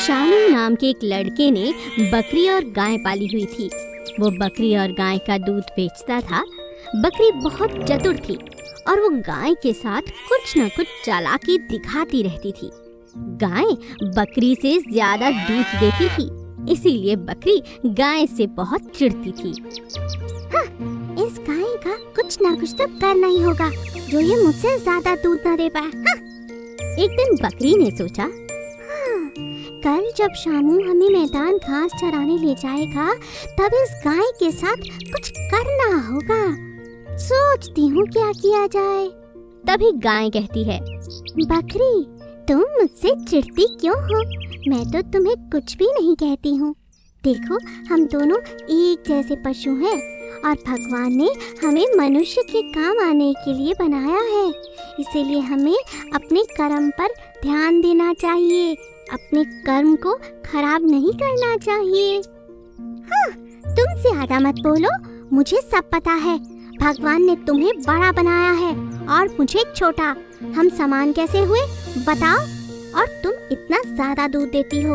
शानू नाम के एक लड़के ने बकरी और गाय पाली हुई थी। वो बकरी और गाय का दूध बेचता था। बकरी बहुत चतुर थी और वो गाय के साथ कुछ न कुछ चालाकी दिखाती रहती थी। गाय बकरी से ज्यादा दूध देती थी, इसीलिए बकरी गाय से बहुत चिढ़ती थी। हाँ, इस गाय का कुछ ना कुछ तो करना ही होगा जो ये मुझसे ज्यादा दूध ना दे पाए। हाँ। एक दिन बकरी ने सोचा, हाँ, कल जब शामू हमें मैदान घास चराने ले जाएगा तब इस गाय के साथ कुछ करना होगा। सोचती हूँ क्या किया जाए। तभी गाय कहती है, बकरी, तुम मुझसे चिढ़ती क्यों हो? मैं तो तुम्हें कुछ भी नहीं कहती हूँ। देखो, हम दोनों एक जैसे पशु हैं और भगवान ने हमें मनुष्य के काम आने के लिए बनाया है। इसीलिए हमें अपने कर्म पर ध्यान देना चाहिए, अपने कर्म को खराब नहीं करना चाहिए। हाँ, तुम ज्यादा मत बोलो, मुझे सब पता है। भगवान ने तुम्हें बड़ा बनाया है और मुझे छोटा। हम समान कैसे हुए बताओ? और तुम इतना ज्यादा दूध देती हो,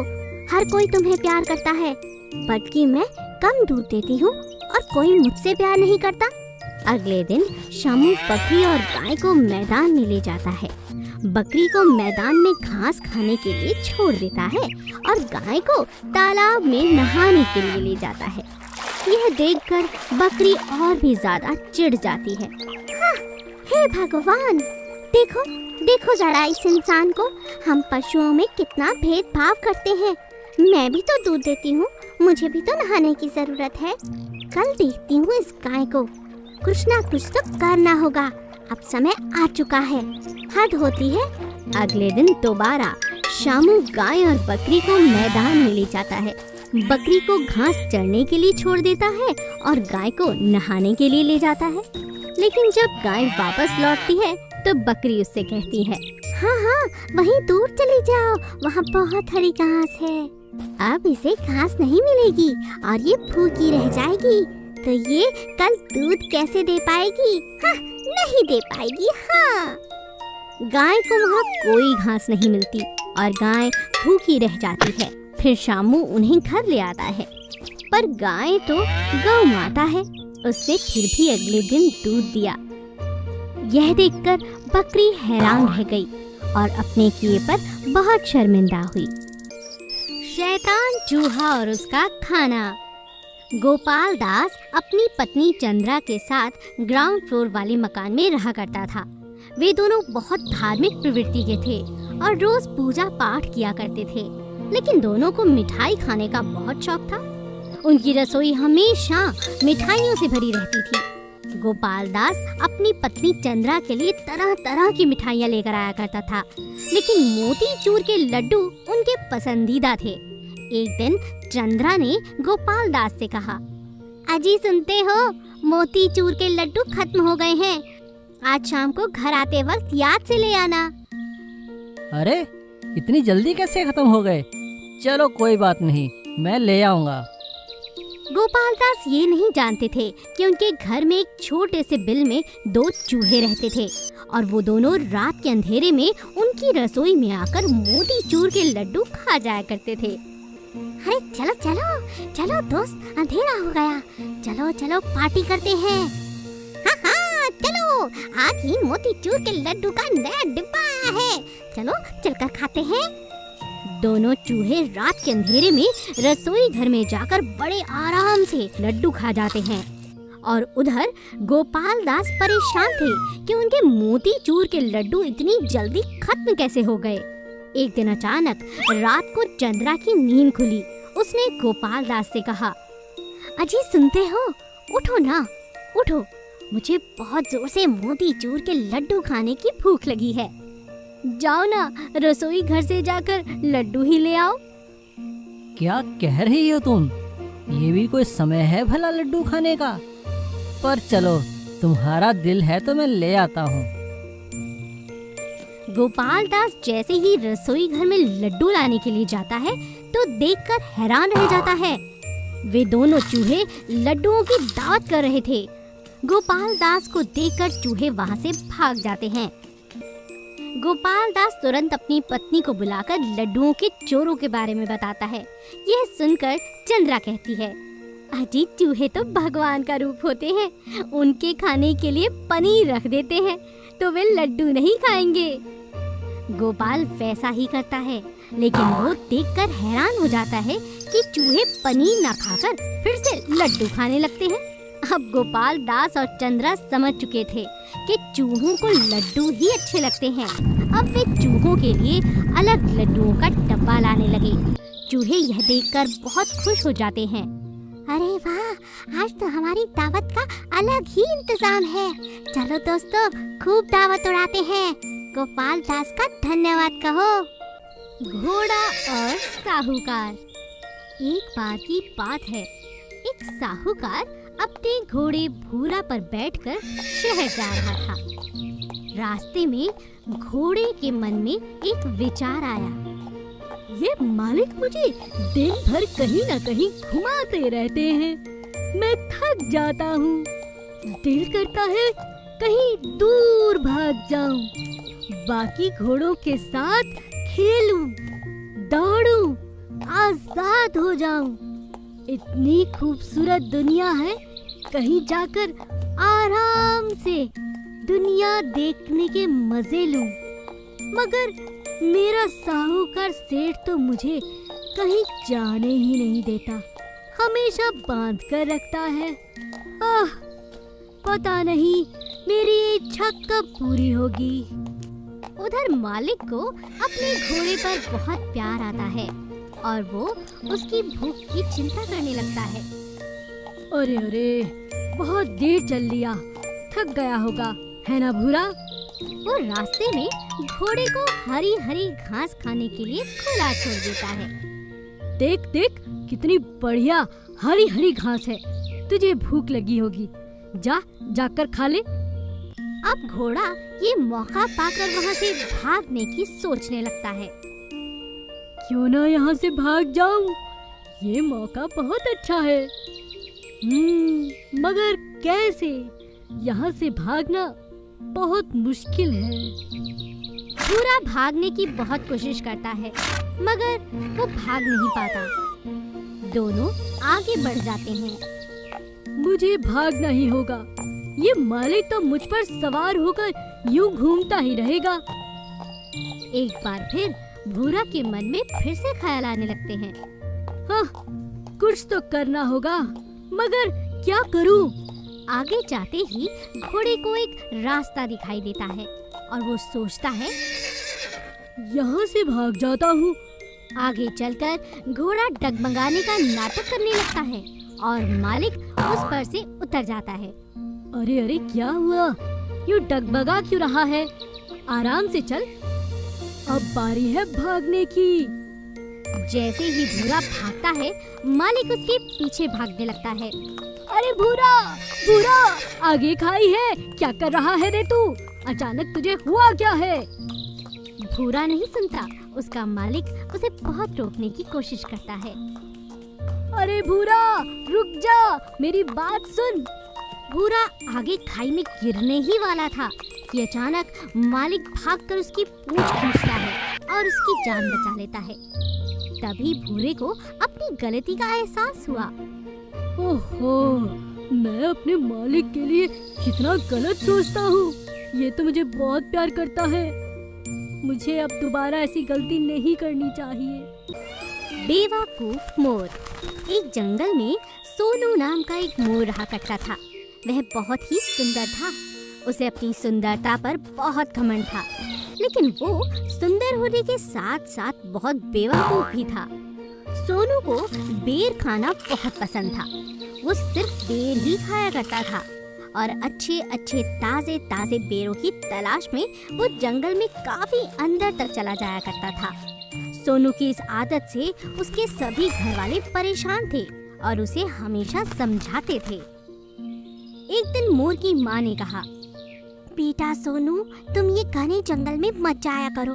हर कोई तुम्हें प्यार करता है, बल्कि मैं कम दूध देती हूँ और कोई मुझसे प्यार नहीं करता। अगले दिन शामू बकरी और गाय को मैदान में ले जाता है। बकरी को मैदान में घास खाने के लिए छोड़ देता है और गाय को तालाब में नहाने के लिए ले जाता है। यह देखकर बकरी और भी ज्यादा चिढ़ जाती है। हाँ, हे भगवान, देखो देखो जरा इस इंसान को। हम पशुओं में कितना भेदभाव करते हैं। मैं भी तो दूध देती हूँ, मुझे भी तो नहाने की जरूरत है। कल देखती हूँ इस गाय को, कुछ ना कुछ तो करना होगा। अब समय आ चुका है, हद होती है। अगले दिन दोबारा शामू गाय और बकरी को मैदान में ले जाता है। बकरी को घास चरने के लिए छोड़ देता है और गाय को नहाने के लिए ले जाता है। लेकिन जब गाय वापस लौटती है तो बकरी उससे कहती है, हाँ हाँ, वहीं दूर चली जाओ, वहाँ बहुत हरी घास है। अब इसे घास नहीं मिलेगी और ये भूखी रह जाएगी, तो ये कल दूध कैसे दे पाएगी? हाँ, नहीं दे पाएगी। हाँ। गाय को वहाँ कोई घास नहीं मिलती और गाय भूखी रह जाती है। फिर शामू उन्हें घर ले आता है, पर गाय तो गौ माता है, उसने फिर भी अगले दिन दूध दिया। यह देखकर बकरी हैरान रह गई और अपने किए पर बहुत शर्मिंदा हुई। शैतान चूहा और उसका खाना। गोपाल दास अपनी पत्नी चंद्रा के साथ ग्राउंड फ्लोर वाले मकान में रहा करता था। वे दोनों बहुत धार्मिक प्रवृत्ति के थे और रोज पूजा पाठ किया करते थे, लेकिन दोनों को मिठाई खाने का बहुत शौक था। उनकी रसोई हमेशा मिठाइयों से भरी रहती थी। गोपाल दास अपनी पत्नी चंद्रा के लिए तरह तरह की मिठाइयाँ लेकर आया करता था, लेकिन मोतीचूर के लड्डू उनके पसंदीदा थे। एक दिन चंद्रा ने गोपाल दास से कहा, अजी सुनते हो, मोतीचूर के लड्डू खत्म हो गए हैं। आज शाम को घर आते वक्त याद से ले आना। अरे, इतनी जल्दी कैसे खत्म हो गए? चलो कोई बात नहीं, मैं ले आऊंगा। गोपाल दास ये नहीं जानते थे कि उनके घर में एक छोटे से बिल में 2 चूहे रहते थे और वो दोनों रात के अंधेरे में उनकी रसोई में आकर मोतीचूर के लड्डू खा जाया करते थे। अरे चलो चलो चलो दोस्त, अंधेरा हो गया, चलो चलो पार्टी करते हैं। हाँ हाँ चलो, आज ही मोतीचूर के लड्डू का नया डिब्बा आया है, चलो चलकर खाते हैं। दोनों चूहे रात के अंधेरे में रसोई घर में जाकर बड़े आराम से लड्डू खा जाते हैं और उधर गोपाल दास परेशान थे कि उनके मोतीचूर के लड्डू इतनी जल्दी खत्म कैसे हो गए। एक दिन अचानक रात को चंद्रा की नींद खुली। उसने गोपाल दास से कहा, अजी सुनते हो, उठो ना, उठो, मुझे बहुत जोर से मोतीचूर के लड्डू खाने की भूख लगी है। जाओ ना, रसोई घर से जाकर लड्डू ही ले आओ। क्या कह रही हो तुम? ये भी कोई समय है भला लड्डू खाने का? पर चलो, तुम्हारा दिल है तो मैं ले आता हूँ। गोपाल दास जैसे ही रसोई घर में लड्डू लाने के लिए जाता है तो देखकर हैरान रह जाता है। वे दोनों चूहे लड्डुओं की दावत कर रहे थे। गोपाल दास को देखकर चूहे वहाँ से भाग जाते हैं। गोपाल दास तुरंत अपनी पत्नी को बुलाकर लड्डुओं के चोरों के बारे में बताता है। यह सुनकर चंद्रा कहती है, अजी चूहे तो भगवान का रूप होते हैं, उनके खाने के लिए पनीर रख देते हैं तो वे लड्डू नहीं खाएंगे। गोपाल वैसा ही करता है, लेकिन वो देखकर हैरान हो जाता है कि चूहे पनीर ना खाकर फिर से लड्डू खाने लगते हैं। अब गोपाल दास और चंद्रा समझ चुके थे कि चूहों को लड्डू ही अच्छे लगते हैं। अब वे चूहों के लिए अलग लड्डुओं का डब्बा लाने लगे। चूहे यह देखकर बहुत खुश हो जाते हैं। अरे वाह, आज तो हमारी दावत का अलग ही इंतजाम है। चलो दोस्तों, खूब दावत उड़ाते हैं। गोपाल दास का धन्यवाद कहो। घोड़ा और साहूकार। एक बार की बात है, एक साहूकार अपने घोड़े भूरा पर बैठकर शहर जा रहा था। रास्ते में घोड़े के मन में एक विचार आया। ये मालिक मुझे दिन भर कहीं न कहीं घुमाते रहते हैं, मैं थक जाता हूँ। दिल करता है कहीं दूर भाग जाऊं, बाकी घोड़ों के साथ खेलूं, दौड़ूं, आजाद हो जाऊं। इतनी खूबसूरत दुनिया है, कहीं जाकर आराम से दुनिया देखने के मजे लूं। मगर मेरा साहूकार सेठ तो मुझे कहीं जाने ही नहीं देता, हमेशा बांध कर रखता है। पता नहीं मेरी इच्छा कब पूरी होगी। उधर मालिक को अपने घोड़े पर बहुत प्यार आता है और वो उसकी भूख की चिंता करने लगता है। अरे अरे, बहुत देर चल लिया, थक गया होगा, है ना भूरा? वो रास्ते में घोड़े को हरी हरी घास खाने के लिए खुला छोड़ देता है। देख देख, कितनी बढ़िया हरी हरी घास है, तुझे भूख लगी होगी, जा जाकर खा ले। अब घोड़ा ये मौका पाकर वहाँ से भागने की सोचने लगता है। क्यों ना यहाँ से भाग जाऊं, ये मौका बहुत अच्छा है। मगर कैसे? यहाँ से भागना बहुत मुश्किल है। भूरा भागने की बहुत कोशिश करता है, मगर वो भाग नहीं पाता। दोनों आगे बढ़ जाते हैं। मुझे भागना ही होगा, ये मालिक तो मुझ पर सवार होकर यूं घूमता ही रहेगा। एक बार फिर भूरा के मन में फिर से ख्याल आने लगते हैं। हाँ, कुछ तो करना होगा, मगर क्या करूं? आगे जाते ही घोड़े को एक रास्ता दिखाई देता है और वो सोचता है, यहाँ से भाग जाता हूँ। आगे चलकर घोड़ा डगमगाने का नाटक करने लगता है और मालिक उस पर से उतर जाता है। अरे अरे, क्या हुआ? यूं डगमगा क्यों रहा है? आराम से चल, अब बारी है भागने की। जैसे ही भूरा भागता है, मालिक उसके पीछे भागने लगता है। अरे भूरा, भूरा, आगे खाई है, क्या कर रहा है रे तू? अचानक तुझे हुआ क्या है? भूरा नहीं सुनता, उसका मालिक उसे बहुत रोकने की कोशिश करता है। अरे भूरा, रुक जा, मेरी बात सुन। भूरा आगे खाई में गिरने ही वाला था कि अचानक मालिक भागकर उसकी पूंछ खींचता है और उसकी जान बचा लेता है। तभी भूरे को अपनी गलती का एहसास हुआ। ओहो, मैं अपने मालिक के लिए कितना गलत सोचता हूँ। ये तो मुझे बहुत प्यार करता है, मुझे अब दोबारा ऐसी गलती नहीं करनी चाहिए। बेवकूफ मोर। एक जंगल में सोनू नाम का एक मोर रहा करता था। वह बहुत ही सुंदर था, उसे अपनी सुंदरता पर बहुत घमंड था, लेकिन वो सुंदर होने के साथ साथ बहुत बेवकूफ भी था। सोनू को बेर खाना बहुत पसंद था। वो सिर्फ बेर ही खाया करता था और अच्छे अच्छे ताजे ताजे बेरों की तलाश में वो जंगल में काफी अंदर तक चला जाया करता था। सोनू की इस आदत से उसके सभी घर वाले परेशान थे और उसे हमेशा समझाते थे। एक दिन मोर की माँ ने कहा, बेटा सोनू, तुम ये घने जंगल में मत जाया करो,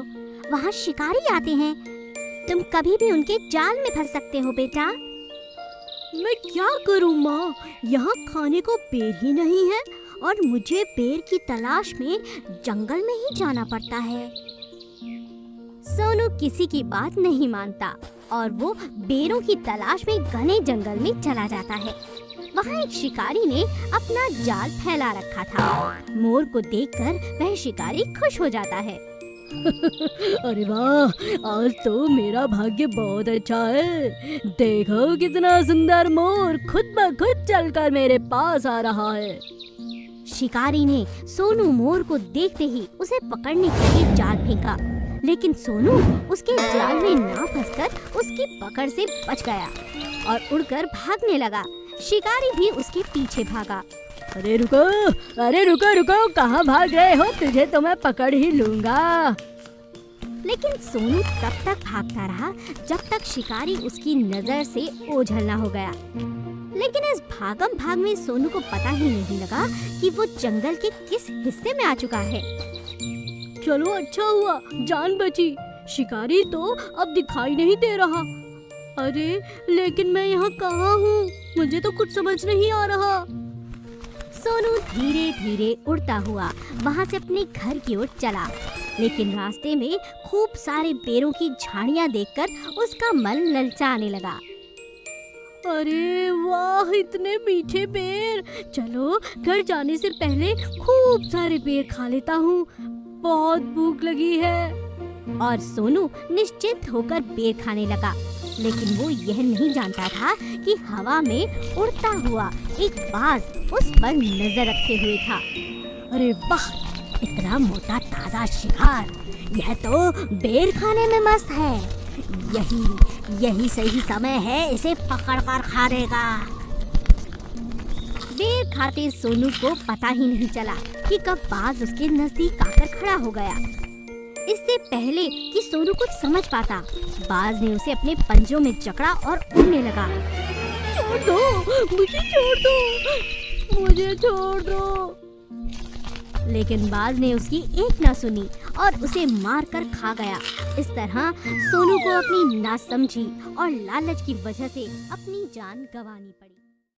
वहाँ शिकारी आते हैं, तुम कभी भी उनके जाल में फंस सकते हो बेटा। मैं क्या करूं माँ, यहाँ खाने को बेर ही नहीं है और मुझे बेर की तलाश में जंगल में ही जाना पड़ता है। सोनू किसी की बात नहीं मानता और वो बेरों की तलाश में घने जंगल में चला जाता है। वहाँ एक शिकारी ने अपना जाल फैला रखा था। मोर को देखकर वह शिकारी खुश हो जाता है। अरे वाह, आज तो मेरा भाग्य बहुत अच्छा है। देखो कितना सुंदर मोर खुद ब खुद चलकर मेरे पास आ रहा है। शिकारी ने सोनू मोर को देखते ही उसे पकड़ने के लिए जाल फेंका, लेकिन सोनू उसके जाल में ना फंसकर उसकी पकड़ से बच गया और उड़कर भागने लगा। शिकारी भी उसके पीछे भागा। अरे रुको रुको, कहाँ भाग रहे हो? तुझे तो मैं पकड़ ही लूंगा। लेकिन सोनू तब तक भागता रहा जब तक शिकारी उसकी नजर से ओझल ना हो गया। लेकिन इस भागम भाग में सोनू को पता ही नहीं लगा कि वो जंगल के किस हिस्से में आ चुका है। चलो अच्छा हुआ जान बची। शिकारी तो अब दिखाई नहीं दे रहा। अरे लेकिन मैं यहाँ कहाँ हूँ? मुझे तो कुछ समझ नहीं आ रहा। सोनू धीरे धीरे उड़ता हुआ वहाँ से अपने घर की ओर चला, लेकिन रास्ते में खूब सारे पेड़ों की झाड़ियाँ देखकर उसका मन ललचाने लगा। अरे वाह, इतने मीठे पेड़। चलो घर जाने से पहले खूब सारे पेड़ खा लेता हूँ, बहुत भूख लगी है। और सोनू निश्चिंत होकर पेड़ खाने लगा, लेकिन वो यह नहीं जानता था कि हवा में उड़ता हुआ एक बाज उस पर नजर रखे हुए था। अरे वाह, इतना मोटा ताजा शिकार, यह तो बेर खाने में मस्त है। यही सही समय है इसे पकड़कर खाने का। बेर खाते सोनू को पता ही नहीं चला कि कब बाज उसके नजदीक आकर खड़ा हो गया। इससे पहले कि सोनू कुछ समझ पाता, बाज ने उसे अपने पंजों में जकड़ा और उड़ने लगा। छोड़ दो, मुझे छोड़ दो, मुझे छोड़ दो। लेकिन बाज ने उसकी एक ना सुनी और उसे मारकर खा गया। इस तरह सोनू को अपनी नासमझी और लालच की वजह से अपनी जान गंवानी पड़ी।